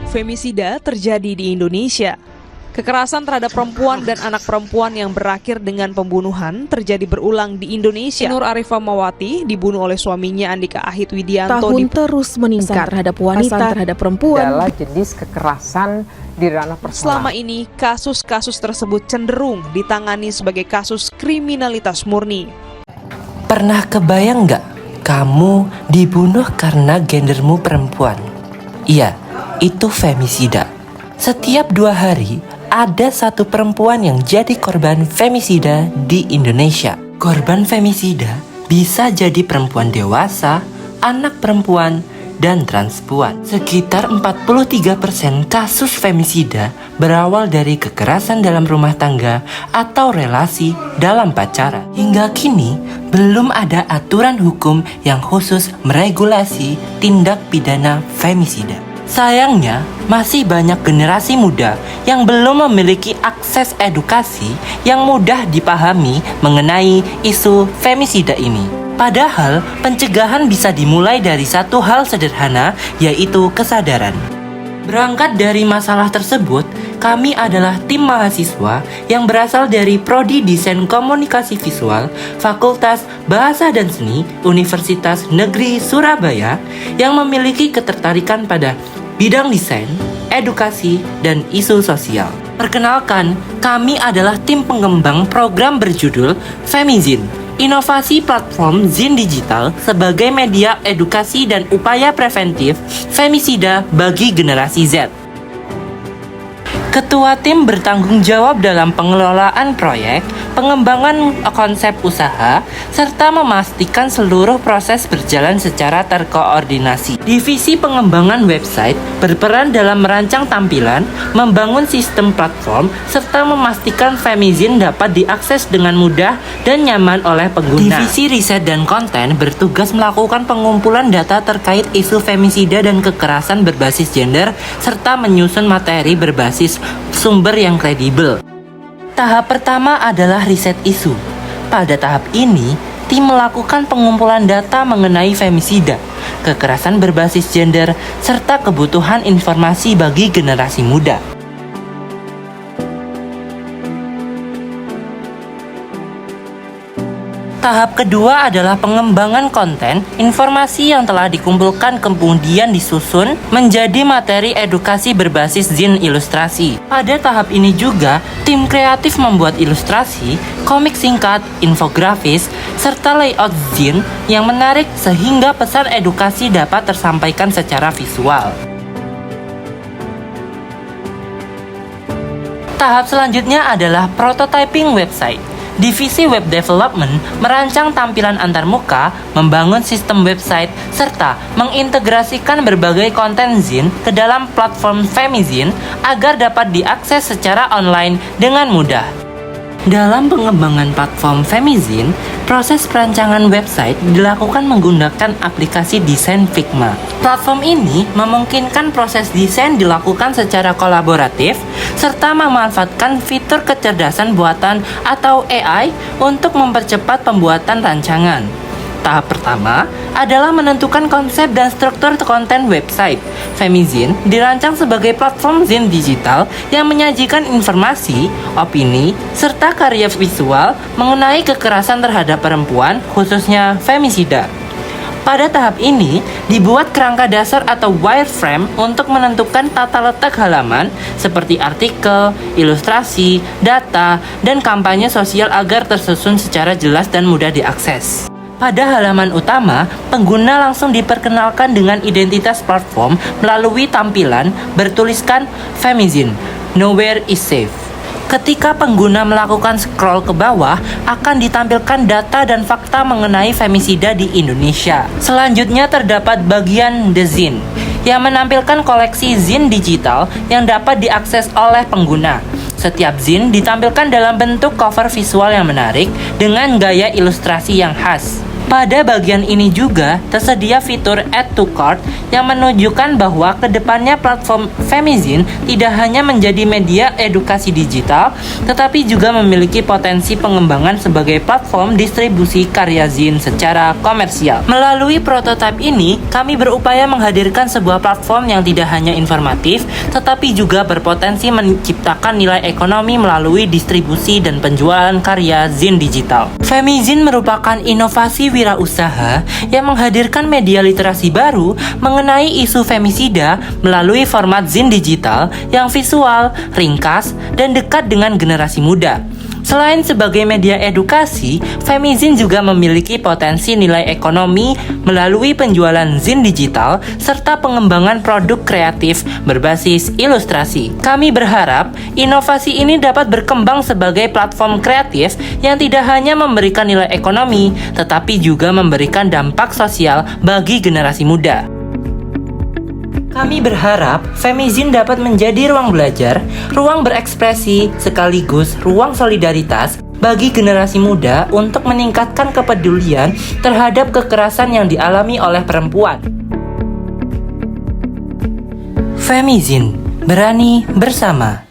Femisida terjadi di Indonesia. Kekerasan terhadap perempuan dan anak perempuan yang berakhir dengan pembunuhan terjadi berulang di Indonesia. Nur Arifah Mawati dibunuh oleh suaminya Andika Ahid Widianto. Tahun terus meningkat terhadap wanita, terhadap perempuan adalah jenis kekerasan di ranah personal. Selama ini, kasus-kasus tersebut cenderung ditangani sebagai kasus kriminalitas murni. Pernah kebayang nggak kamu dibunuh karena gendermu perempuan? Iya, itu femisida. Setiap 2 hari, ada 1 perempuan yang jadi korban femisida di Indonesia. Korban femisida bisa jadi perempuan dewasa, anak perempuan, dan transpuan. Sekitar 43% kasus femisida berawal dari kekerasan dalam rumah tangga atau relasi dalam pacaran. Hingga kini, belum ada aturan hukum yang khusus meregulasi tindak pidana femisida. Sayangnya, masih banyak generasi muda yang belum memiliki akses edukasi yang mudah dipahami mengenai isu femisida ini. Padahal, pencegahan bisa dimulai dari satu hal sederhana, yaitu kesadaran. Berangkat dari masalah tersebut, kami adalah tim mahasiswa yang berasal dari Prodi Desain Komunikasi Visual, Fakultas Bahasa dan Seni, Universitas Negeri Surabaya, yang memiliki ketertarikan pada bidang desain, edukasi, dan isu sosial. Perkenalkan, kami adalah tim pengembang program berjudul Femizin, inovasi platform zin digital sebagai media edukasi dan upaya preventif femisida bagi generasi Z. Ketua tim bertanggung jawab dalam pengelolaan proyek, pengembangan konsep usaha, serta memastikan seluruh proses berjalan secara terkoordinasi. Divisi pengembangan website berperan dalam merancang tampilan, membangun sistem platform, serta memastikan Femizin dapat diakses dengan mudah dan nyaman oleh pengguna. Divisi riset dan konten bertugas melakukan pengumpulan data terkait isu femisida dan kekerasan berbasis gender, serta menyusun materi berbasis sumber yang kredibel. Tahap pertama adalah riset isu. Pada tahap ini, tim melakukan pengumpulan data mengenai femisida, kekerasan berbasis gender, serta kebutuhan informasi bagi generasi muda. Tahap kedua adalah pengembangan konten. Informasi yang telah dikumpulkan kemudian disusun menjadi materi edukasi berbasis zin ilustrasi. Pada tahap ini juga, tim kreatif membuat ilustrasi, komik singkat, infografis, serta layout zin yang menarik sehingga pesan edukasi dapat tersampaikan secara visual. Tahap selanjutnya adalah prototyping website. Divisi Web Development merancang tampilan antarmuka, membangun sistem website, serta mengintegrasikan berbagai konten zin ke dalam platform Femizin agar dapat diakses secara online dengan mudah. Dalam pengembangan platform Femizin, proses perancangan website dilakukan menggunakan aplikasi desain Figma. Platform ini memungkinkan proses desain dilakukan secara kolaboratif, serta memanfaatkan fitur kecerdasan buatan atau AI untuk mempercepat pembuatan rancangan. Tahap pertama adalah menentukan konsep dan struktur konten website. Femizin dirancang sebagai platform zin digital yang menyajikan informasi, opini, serta karya visual mengenai kekerasan terhadap perempuan, khususnya femisida. Pada tahap ini, dibuat kerangka dasar atau wireframe untuk menentukan tata letak halaman seperti artikel, ilustrasi, data, dan kampanye sosial agar tersusun secara jelas dan mudah diakses. Pada halaman utama, pengguna langsung diperkenalkan dengan identitas platform melalui tampilan bertuliskan Femizin, Nowhere is Safe. Ketika pengguna melakukan scroll ke bawah, akan ditampilkan data dan fakta mengenai femisida di Indonesia. Selanjutnya terdapat bagian The Zin, yang menampilkan koleksi zin digital yang dapat diakses oleh pengguna. Setiap zin ditampilkan dalam bentuk cover visual yang menarik dengan gaya ilustrasi yang khas. Pada bagian ini juga tersedia fitur Add to Cart yang menunjukkan bahwa kedepannya platform Femizine tidak hanya menjadi media edukasi digital, tetapi juga memiliki potensi pengembangan sebagai platform distribusi karya zin secara komersial. Melalui prototipe ini, kami berupaya menghadirkan sebuah platform yang tidak hanya informatif, tetapi juga berpotensi menciptakan nilai ekonomi melalui distribusi dan penjualan karya zin digital. Femizine merupakan inovasi wirausaha yang menghadirkan media literasi baru mengenai isu femisida melalui format zin digital yang visual, ringkas, dan dekat dengan generasi muda. Selain sebagai media edukasi, Femizine juga memiliki potensi nilai ekonomi melalui penjualan zin digital serta pengembangan produk kreatif berbasis ilustrasi. Kami berharap inovasi ini dapat berkembang sebagai platform kreatif yang tidak hanya memberikan nilai ekonomi, tetapi juga memberikan dampak sosial bagi generasi muda. Kami berharap Femizine dapat menjadi ruang belajar, ruang berekspresi, sekaligus ruang solidaritas bagi generasi muda untuk meningkatkan kepedulian terhadap kekerasan yang dialami oleh perempuan. Femizine, berani bersama.